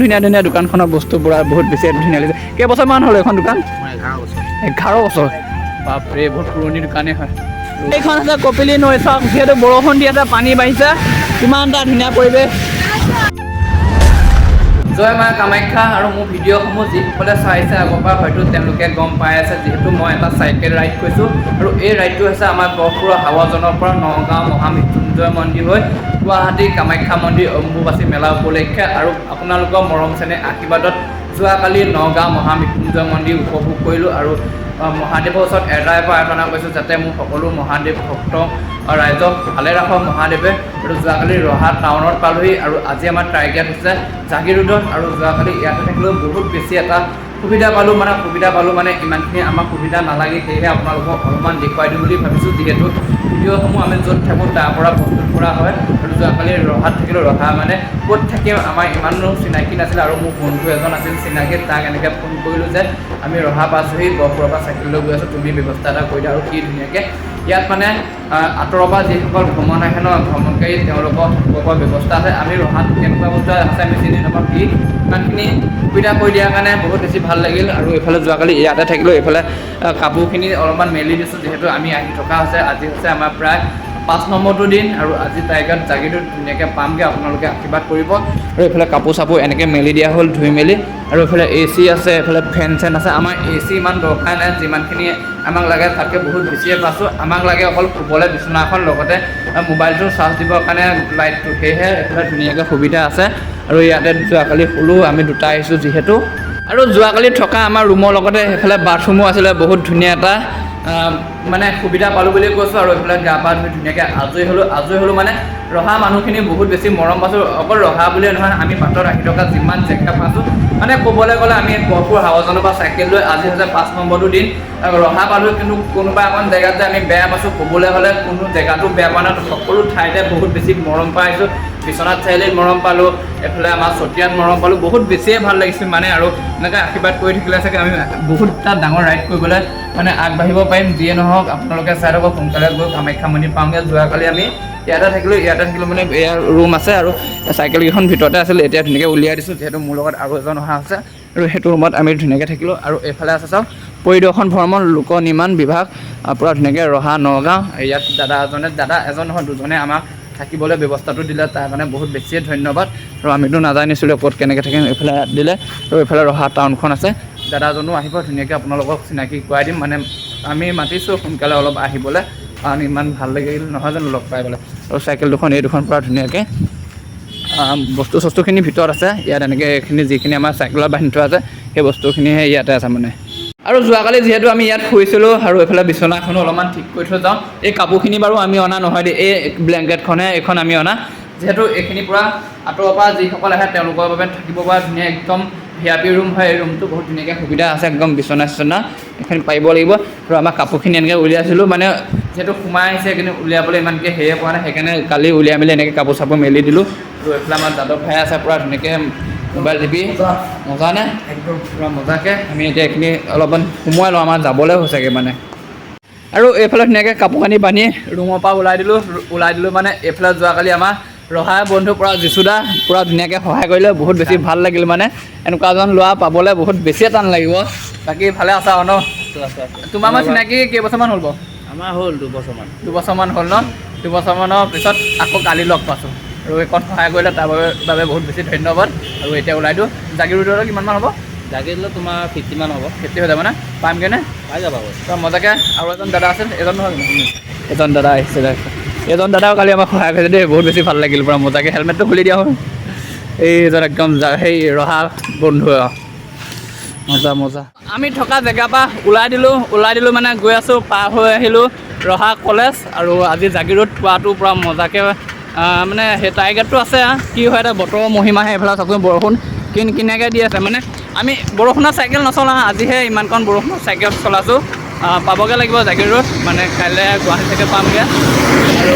ধুনীয়া ধুনীয়া দোকানখনৰ বস্তুবোৰ বহুত বেছি ধুনীয়া লাগিছে। কেইবছৰমান হ'ল এইখন দোকান? 11 বছৰ। বাপৰে বহুত পুৰণি দোকানেই হয়। এইখন আছে কপিলী নৈ। চাওক যিহেতু বৰষুণ দি আছে, পানী বাঢ়িছে, কিমান এটা ধুনীয়া পৰিৱেশ। জয় মা কামাখ্যা। আৰু মোৰ ভিডিঅ'সমূহ যিসকলে চাইছে আগৰ পৰা হয়তো তেওঁলোকে গম পাই আছে, যিহেতু মই এটা চাইকেল ৰাইড কৰিছোঁ। আৰু এই ৰাইডটো হৈছে আমাৰ গহপুৰৰ হাৱাজনৰ পৰা নগাঁও মহামৃত্যুঞ্জয় মন্দিৰ হৈ গুৱাহাটী কামাখ্যা মন্দিৰ অম্বুবাচী মেলা উপলক্ষে। আৰু আপোনালোকৰ মৰম চেনেহ আশীৰ্বাদত যোৱাকালি নগাঁও মহামৃত্যুঞ্জয় মন্দিৰ উপভোগ কৰিলোঁ। আৰু মহাদেৱৰ ওচৰত এটাই প্ৰাৰ্থনা কৰিছোঁ, যাতে মোৰ সকলো মহাদেৱ ভক্ত ৰাইজক ভালে ৰাখক মহাদেৱে। আৰু যোৱাকালি ৰহা টাউনত পালোহি, আৰু আজি আমাৰ টাৰ্গেট হৈছে জাগিৰোডত। আৰু যোৱাকালি ইয়াতে থাকিলেও বহুত বেছি এটা সুবিধা পালোঁ, মানে ইমানখিনি আমাক সুবিধা নালাগে। সেয়েহে আপোনালোকক অলপমান দেখুৱাই দিওঁ বুলি ভাবিছোঁ, যিহেতু ভিডিঅ'সমূহ আমি য'ত থাকোঁ তাৰ পৰা প্ৰস্তুত কৰা হয়। আৰু যোৱাকালি ৰহাত থাকিলোঁ। ৰহা মানে ক'ত থাকিম আমাৰ ইমানো চিনাকি নাছিলে, আৰু মোৰ বন্ধু এজন আছিল চিনাকি, তাক এনেকৈ ফোন কৰিলোঁ যে আমি ৰহা পাইছোঁহি, গহপুৰৰ পৰা চাইকেল লৈ গৈ আছোঁ, তুমি ব্যৱস্থা এটা কৰি দিয়া। আৰু কি ধুনীয়াকৈ ইয়াত মানে আঁতৰৰ পৰা যিসকল ভ্ৰমণ আহে ন, ভ্ৰমণকাৰী তেওঁলোকৰ থাকিবৰ ব্যৱস্থা আছে। আমি ৰহাত কেনেকুৱা বস্তু আছে আমি চিনি নাপাওঁ, কি ইমানখিনি সুবিধা কৰি দিয়াৰ কাৰণে বহুত বেছি ভাল লাগিল। আৰু এইফালে যোৱাকালি ইয়াতে থাকিলোঁ, এইফালে কাপোৰখিনি অলপমান মেলি দিছোঁ, যিহেতু আমি আহি থকা হৈছে। আজি হৈছে আমাৰ প্ৰায় 5 নম্বৰটো দিন, আৰু আজি টাইগাৰত জাগিৰোড ধুনীয়াকৈ পামগৈ, আপোনালোকে আশীৰ্বাদ কৰিব। আৰু এইফালে কাপোৰ চাপোৰ এনেকৈ মেলি দিয়া হ'ল, ধুই মেলি। আৰু এইফালে AC আছে, এইফালে ফেন চেন আছে। আমাৰ AC ইমান দৰকাৰ নাই, যিমানখিনি আমাক লাগে তাতকৈ বহুত বেছিয়ে পাইছোঁ। আমাক লাগে অকল শুবলৈ বিচনাখন, লগতে মোবাইলটো চাৰ্জ দিবৰ কাৰণে লাইটটো, সেয়েহে এইফালে ধুনীয়াকৈ সুবিধা আছে। আৰু ইয়াতে যোৱাকালি শুলোঁ, আমি দুটা আহিছোঁ যিহেতু। আৰু যোৱাকালি থকা আমাৰ ৰুমৰ লগতে সেইফালে বাথৰুমো আছিলে, বহুত ধুনীয়া এটা মানে সুবিধা পালোঁ বুলি কৈছোঁ। আৰু এইফালে গা পা ধুই ধুনীয়াকৈ আজৰি হ'লোঁ মানে ৰহা মানুহখিনি বহুত বেছি মৰম পাইছোঁ। অকল ৰহা বুলিয়ে নহয়, আমি বাটত আহি থকা যিমান জেগা পাইছোঁ, মানে ক'বলৈ গ'লে আমি গহপুৰ হাৱাজানৰ পৰা চাইকেল লৈ আজি হৈছে 5 নম্বৰটো দিন ৰহা পালোঁ। কিন্তু কোনোবা এখন জেগাত যে আমি বেয়া পাইছোঁ, ক'বলৈ হ'লে কোনো জেগাটো বেয়া পোৱা নাই, সকলো ঠাইতে বহুত বেছি মৰম পাইছোঁ। বিশ্বনাথ চাৰিআলিত মৰম পালোঁ, এইফালে আমাৰ চতিয়াত মৰম পালোঁ, বহুত বেছিয়ে ভাল লাগিছিল মানে। আৰু এনেকৈ আশীৰ্বাদ কৰি থাকিলে চাগে আমি বহুত এটা ডাঙৰ ৰাইড কৰিবলৈ মানে আগবাঢ়িব পাৰিম। যিয়ে নহওক আপোনালোকে চাই থাকক, সোনকালে গৈ কামাখ্যা মন্দিৰ পামগৈ। যোৱাকালি আমি ইয়াতে থাকিলোঁ মানে এয়াৰ ৰুম আছে, আৰু চাইকেলকেইখন ভিতৰতে আছিলে, এতিয়া ধুনীয়াকৈ উলিয়াই দিছোঁ, যিহেতু মোৰ লগত আৰু এজন অহা আছে। আৰু সেইটো ৰুমত আমি ধুনীয়াকৈ থাকিলোঁ। আৰু এইফালে আছে চাওক পৰিদৰ্শন ভ্ৰমণ লোক নিৰ্মাণ বিভাগ, পূৰা ধুনীয়াকৈ ৰহা নগাঁও। ইয়াত দাদা এজন নহয় দুজনে আমাক থাকিবলৈ ব্যৱস্থাটো দিলে, তাৰ কাৰণে বহুত বেছিয়ে ধন্যবাদ। আৰু আমিতো নাজানিছিলোঁ ক'ত কেনেকৈ থাকিম, এইফালে দিলে। আৰু এইফালে ৰহা টাউনখন আছে, দাদাজনো আহিব, ধুনীয়াকৈ আপোনালোকক চিনাকি কৰাই দিম। মানে আমি মাতিছোঁ সোনকালে অলপ আহিবলৈ, কাৰণ ইমান ভাল লাগিল নহয় জানো লগ পাই পেলাই। আৰু চাইকেল দুখন এই দুখন পৰা ধুনীয়াকৈ বস্তু চস্তুখিনি ভিতৰত আছে। ইয়াত এনেকৈ এইখিনি যিখিনি আমাৰ চাইকেলত বান্ধি থোৱা আছে, সেই বস্তুখিনিহে ইয়াতে আছে মানে। আৰু যোৱাকালি যিহেতু আমি ইয়াত শুইছিলোঁ, আৰু এইফালে বিচনাখনো অলপমান ঠিক কৰি থৈ যাওঁ। এই কাপোৰখিনি বাৰু আমি অনা নহয় দেই, এই ব্লেংকেটখনহে এইখন আমি অনা, যিহেতু এইখিনি পূৰা আঁতৰৰ পৰা যিসকল আহে তেওঁলোকৰ বাবে থাকিব পৰা ধুনীয়া একদম VIP ৰুম হয়। এই ৰুমটো বহুত ধুনীয়াকৈ সুবিধা আছে, একদম বিচনা এইখিনি পাৰিব লাগিব। আৰু আমাৰ কাপোৰখিনি এনেকৈ উলিয়াইছিলোঁ, মানে যিহেতু সোমাই আহিছে কিন্তু উলিয়াবলৈ ইমানকৈ হেৰিয়ে পোৱা নাই, সেইকাৰণে কালি উলিয়াই মেলি এনেকৈ কাপোৰ চাপোৰ মেলি দিলোঁ। আৰু এইফালে আমাৰ যাদৱ ভাই আছে, পূৰা ধুনীয়াকৈ মোবাইল টিপি মজা নে একদম পূৰা মজাকৈ আমি এতিয়া এইখিনি অলপমান সোমোৱাই লওঁ, আমাৰ যাবলৈ হৈছেগৈ মানে। আৰু এইফালে ধুনীয়াকৈ কাপোৰ কানি বান্ধি ৰুমৰ পৰা ওলাই দিলোঁ মানে। এইফালে যোৱাকালি আমাৰ ৰহা বন্ধু পৰা যিচুদা পূৰা ধুনীয়াকৈ সহায় কৰিলে, বহুত বেছি ভাল লাগিল মানে। এনেকুৱা এজন ল'ৰা পাবলৈ বহুত বেছিয়ে টান লাগিব। বাকী ভালে আছা ন? তোমাৰ আমাৰ চিনাকি কেইবছৰমান হ'ল বাৰু? আমাৰ হ'ল 2 বছৰমান। 2 বছৰমান হ'ল ন? 2 বছৰমানৰ পিছত আকৌ কালি লগ পাইছোঁ, আৰু এইকণ সহায় কৰিলে তাৰ বাবে বহুত বেছি ধন্যবাদ। আৰু এতিয়া ওলাই দিওঁ। জাগিৰোডৰ কিমানমান হ'ব? জাগিৰোডত তোমাৰ 50 মান হ'ব। 50 হৈ যাব মানে? পামগৈনে? পাই যাবা। তই মজাকৈ। আৰু এজন দাদা আছিল, এজন নহয় এজন দাদা আহিছিলে, এজন দাদাও কালি আমাক সহায় কৰিছে দেই, বহুত বেছি ভাল লাগিল। পূৰা মজাকৈ হেলমেটটো খুলি দিয়া হ'ল। এইজন একদম সেই ৰহা বন্ধু, মজা। আমি থকা জেগাৰ পৰা ওলাই দিলোঁ মানে গৈ আছোঁ, পাৰ হৈ আহিলোঁ ৰহা কলেজ। আৰু আজি জাগিৰোড পোৱাটো পূৰা মজাকৈ মানে সেই টাৰ্গেটটো আছে। কি হয় এতিয়া বতৰৰ মহিমাহে, এইফালে চাওকচোন বৰষুণ কিনকিনীয়াকৈ দি আছে। মানে আমি বৰষুণত চাইকেল নচলাওঁ, আজিহে ইমানকণ বৰষুণত চাইকেল চলাইছোঁ। পাবগৈ লাগিব জাগিৰোড, মানে কাইলৈ গুৱাহাটীলৈকে পামগৈ। আৰু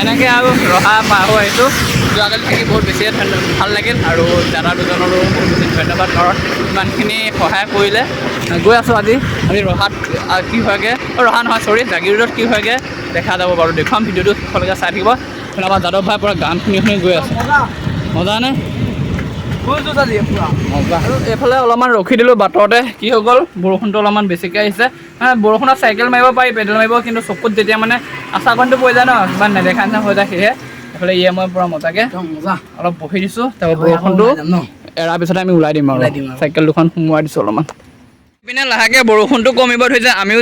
এনেকৈ আৰু ৰহা পাৰ হৈ আহিছোঁ। যোৱাকালি থাকি বহুত বেছিয়ে ভাল লাগিল। আৰু দাদা দুজনৰো বহুত বেছি ধন্যবাদ, কাৰণ ইমানখিনি সহায় কৰিলে। গৈ আছোঁ আজি আমি ৰহাত কি হয়গৈ, ৰহা নহয় চৰি জাগিৰোডত কি হয়গৈ দেখা যাব বাৰু। দেখুৱাম ভিডিঅ'টো শেষলৈকে চাই থাকিব। আমাৰ যাদৱ ভাই পৰা গান শুনি গৈ আছে, মজা নে? আৰু এইফালে অলপমান ৰখি দিলোঁ বাটতে কি হৈ গ'ল বৰষুণটো অলপমান বেছিকৈ আহিছে মানে বৰষুণত চাইকেল মাৰিব পাৰি পেডেল মাৰিব কিন্তু চকুত যেতিয়া মানে আচাকণটো পৰি যায় ন ইমান নেদেখা নিচিনা হৈ যায় সেয়েহে এইফালে মই পূৰা মজাকৈ অলপ বহি দিছোঁ তাৰপৰা বৰষুণটো এৰাৰ পিছতে আমি ওলাই দিম আৰু চাইকেল দুখন সোমোৱাই দিছোঁ অলপমান পিনে লাহেকৈ বৰষুণটো কমিব ধৰিছে আমিও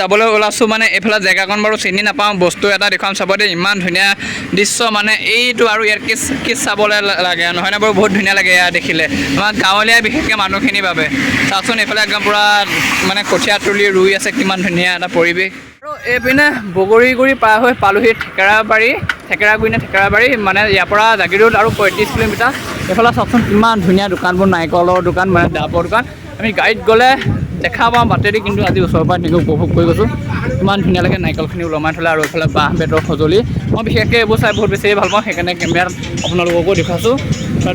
যাবলৈ ওলাইছোঁ মানে এইফালে জেগাকণ বাৰু চিনি নাপাওঁ বস্তু এটা দেখুৱাম চাব দেই ইমান ধুনীয়া দৃশ্য মানে এইটো আৰু ইয়াত কিছ চাবলৈ লাগে নহয়নে বাৰু বহুত ধুনীয়া লাগে ইয়াত দেখিলে আমাৰ গাঁৱলীয়া বিশেষকৈ মানুহখিনিৰ বাবে চাওকচোন এইফালে একদম পূৰা মানে কঠীয়া তুলি ৰুই আছে কিমান ধুনীয়া এটা পৰিৱেশ আৰু এইপিনে বগৰীগুৰি পাৰ হৈ পালোহি থেকেৰাগুৰি মানে ইয়াৰ পৰা জাগিৰোড আৰু 35 কিলোমিটাৰ এইফালে চাওকচোন কিমান ধুনীয়া দোকানবোৰ নাৰিকলৰ দোকান মানে ডাবৰ দোকান আমি গাড়ীত গ'লে দেখা পাওঁ বাটেদি কিন্তু আজি ওচৰৰ পৰা তেনেকৈ উপভোগ কৰি গৈছোঁ ইমান ধুনীয়া লাগে নাৰিকলখিনি ওলমাই থ'লে আৰু এইফালে বাঁহ বেতৰ সঁজুলি মই বিশেষকৈ এইবোৰ চাই বহুত বেছি ভাল পাওঁ সেইকাৰণে কেমেৰাত আপোনালোককো দেখুৱাইছোঁ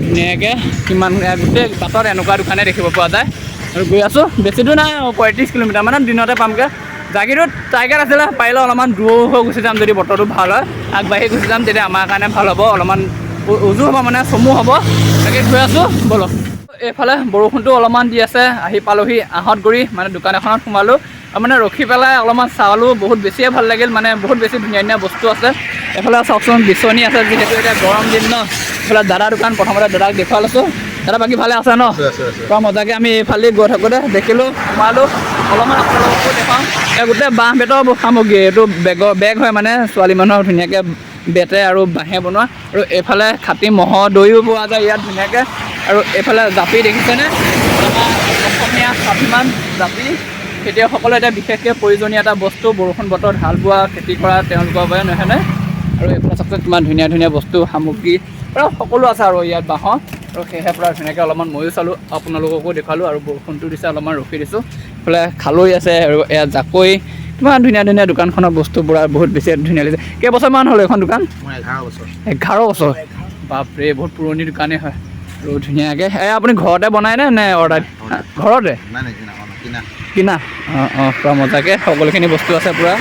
ধুনীয়াকৈ কিমান গোটেই বাটত এনেকুৱা দোকানে দেখিব পোৱা যায় আৰু গৈ আছোঁ বেছি দূৰ নাই 35 কিলোমিটাৰ মানে দিনতে পামগৈ জাগিৰোড টাইগাৰ আছিলে পাৰিলে অলপমান দূৰ হৈ গুচি যাম যদি বতৰটো ভাল হয় আগবাঢ়ি গুচি যাম তেতিয়া আমাৰ কাৰণে ভাল হ'ব অলপমান উজু হ'ব মানে চমু হ'ব তাকে গৈ আছোঁ ব'লক এইফালে বৰষুণটো অলপমান দি আছে আহি পালোহি আহঁতগুৰি মানে দোকান এখনত সোমালোঁ আৰু মানে ৰখি পেলাই অলপমান চালোঁ বহুত বেছিয়ে ভাল লাগিল মানে বহুত বেছি ধুনীয়া বস্তু আছে এইফালে চাওকচোন বিচনী আছে যিহেতু এতিয়া গৰম দিন ন এইফালে দাদা দোকান প্ৰথমতে দাদাক দেখুৱাই লৈছোঁ দাদা বাকী ভালে আছে ন পূৰা মজাকৈ আমি এইফালে গৈ থাকোঁতে দেখিলোঁ সোমালোঁ অলপমান আপোনালোককো দেখাওঁ গোটেই বাঁহ বেতৰ সামগ্ৰী এইটো বেগ হয় মানে ছোৱালী মানুহৰ ধুনীয়াকৈ বেতে আৰু বাঁহে বনোৱা আৰু এইফালে খাটি ম'হৰ দৈও পোৱা যায় ইয়াত ধুনীয়াকৈ আৰু এইফালে জাপি দেখিছেনে আমাৰ অসমীয়া স্বাভিমান জাপি খেতিয়কসকলে এতিয়া বিশেষকৈ প্ৰয়োজনীয় এটা বস্তু বৰষুণ বতৰত হাল বোৱা খেতি কৰা তেওঁলোকৰ বাবে নহয়নে আৰু এইফালে চাওকচোন কিমান ধুনীয়া বস্তু সামগ্ৰী প্ৰায় সকলো আছে আৰু ইয়াত বাঁহৰ আৰু সেয়েহে প্ৰায় ধুনীয়াকৈ অলপমান ময়ো চালোঁ আপোনালোককো দেখুৱালোঁ আৰু বৰষুণটো দিছে অলপমান ৰখি দিছোঁ এইফালে খালৈ আছে আৰু এয়া জাকৈ কিমান ধুনীয়া দোকানখনৰ বস্তুবোৰ বহুত বেছি ধুনীয়া লাগিছে কেইবছৰমান হ'ল এইখন দোকান 11 বছৰ বাপৰে বহুত পুৰণি দোকানেই হয় আৰু ধুনীয়াকৈ আপুনি ঘৰতে বনায়নে নে অৰ্ডাৰ ঘৰতে কিনা পূৰা মজাকৈ সকলোখিনি বস্তু আছে পূৰা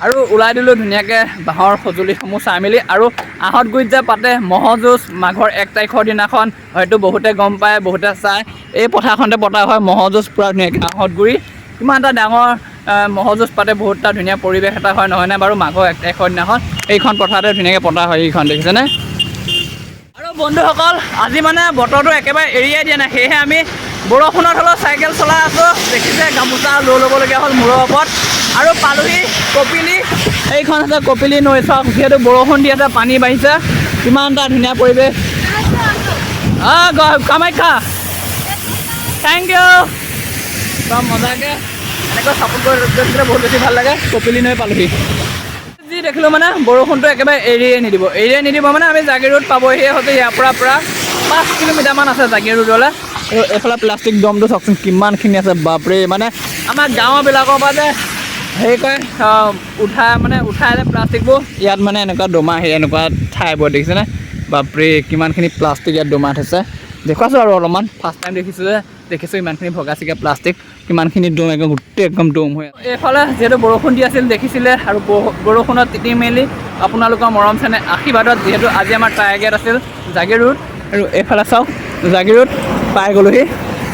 আৰু ওলাই দিলোঁ ধুনীয়াকৈ বাঁহৰ সঁজুলিসমূহ চাই মেলি আৰু আহঁতগুৰিত যে পাতে ম'হৰ যুঁজ মাঘৰ 1 তাৰিখৰ দিনাখন হয়তো বহুতে গম পায় বহুতে চায় এই পথাৰখনতে পতা হয় ম'হৰ যুঁজ পূৰা ধুনীয়াকৈ আহঁতগুৰি কিমান এটা ডাঙৰ ম'হৰ যুঁজ পাতে বহুত এটা ধুনীয়া পৰিৱেশ এটা হয় নহয়নে বাৰু মাঘৰ 1 তাৰিখৰ দিনাখন এইখন পথাৰতে ধুনীয়াকৈ পতা হয় এইখন দেখিছেনে আৰু বন্ধুসকল আজি মানে বতৰটো একেবাৰে এৰিয়াই দিয়া নাই সেয়েহে আমি বৰষুণত হ'লেও চাইকেল চলাই আছোঁ দেখিছে গামোচা লৈ ল'বলগীয়া হ'ল মূৰৰ ওপৰত আৰু পালোহি কপিলি এইখন আছে কপিলি নৈ চাওক যিহেতু বৰষুণ দি আছে পানী বাঢ়িছে কিমান এটা ধুনীয়া পৰিৱেশ কামাখ্যা থেংক ইউ একদম মজাকৈ এনেকৈ ছাপোৰ্ট কৰি গৈছিলে বহুত বেছি ভাল লাগে কপিলি নৈ পালোহি যি দেখিলোঁ মানে বৰষুণটো একেবাৰে এৰিয়ে নিদিব মানে আমি জাগিৰোড পাবহিয়ে হয়তো ইয়াৰ পৰা প্ৰায় 5 কিলোমিটাৰমান আছে জাগিৰোডলৈ আৰু এইফালে প্লাষ্টিক দমটো চাওকচোন কিমানখিনি আছে বাপৰে মানে আমাৰ গাঁৱবিলাকৰ পৰা যে হেৰি কয় উঠাই যে প্লাষ্টিকবোৰ ইয়াত মানে এনেকুৱা দমা আহি এনেকুৱা ঠাইবোৰ দেখিছেনে বাপৰে কিমানখিনি প্লাষ্টিক ইয়াত দমাই থৈছে দেখুৱাইছোঁ আৰু অলপমান ফাৰ্ষ্ট টাইম দেখিছোঁ ইমানখিনি ভগা চিগা প্লাষ্টিক কিমানখিনি দম একদম গোটেই একদম দম হৈ এইফালে যিহেতু বৰষুণ দি আছিল দেখিছিলে আৰু বৰষুণত তিতি মেলি আপোনালোকৰ মৰম চেনেহ আশীৰ্বাদত যিহেতু আজি আমাৰ টাৰ্গেট আছিল জাগিৰোড আৰু এইফালে চাওক জাগিৰোড পাই গ'লোহি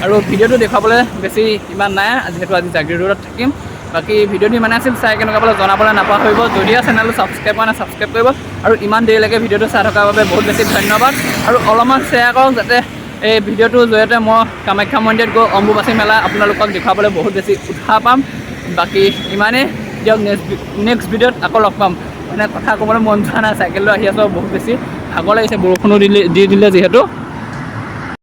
আৰু ভিডিঅ'টো দেখুৱাবলৈ বেছি ইমান নাই যিহেতু আজি জাগিৰোডত থাকিম বাকী ভিডিঅ'টো ইমানে আছিল চাই কেনেকুৱা পালে জনাবলৈ নাপাহৰিব যদিও চেনেলটো ছাবস্ক্ৰাইব কৰা নাই ছাবস্ক্ৰাইব কৰিব আৰু ইমান দেৰিলৈকে ভিডিঅ'টো চাই থকাৰ বাবে বহুত বেছি ধন্যবাদ আৰু অলপমান শ্বেয়াৰ কৰক যাতে এই ভিডিঅ'টোৰ জৰিয়তে মই কামাখ্যা মন্দিৰত গৈ অম্বুবাচী মেলা আপোনালোকক দেখুৱাবলৈ বহুত বেছি উৎসাহ পাম বাকী ইমানেই দিয়ক নেক্সট ভিডিঅ'ত আকৌ লগ পাম মানে কথা ক'বলৈ মন যোৱা নাই চাইকেললৈ আহি আছোঁ বহুত বেছি ভাগৰ লাগিছে বৰষুণো দি দিলে যিহেতু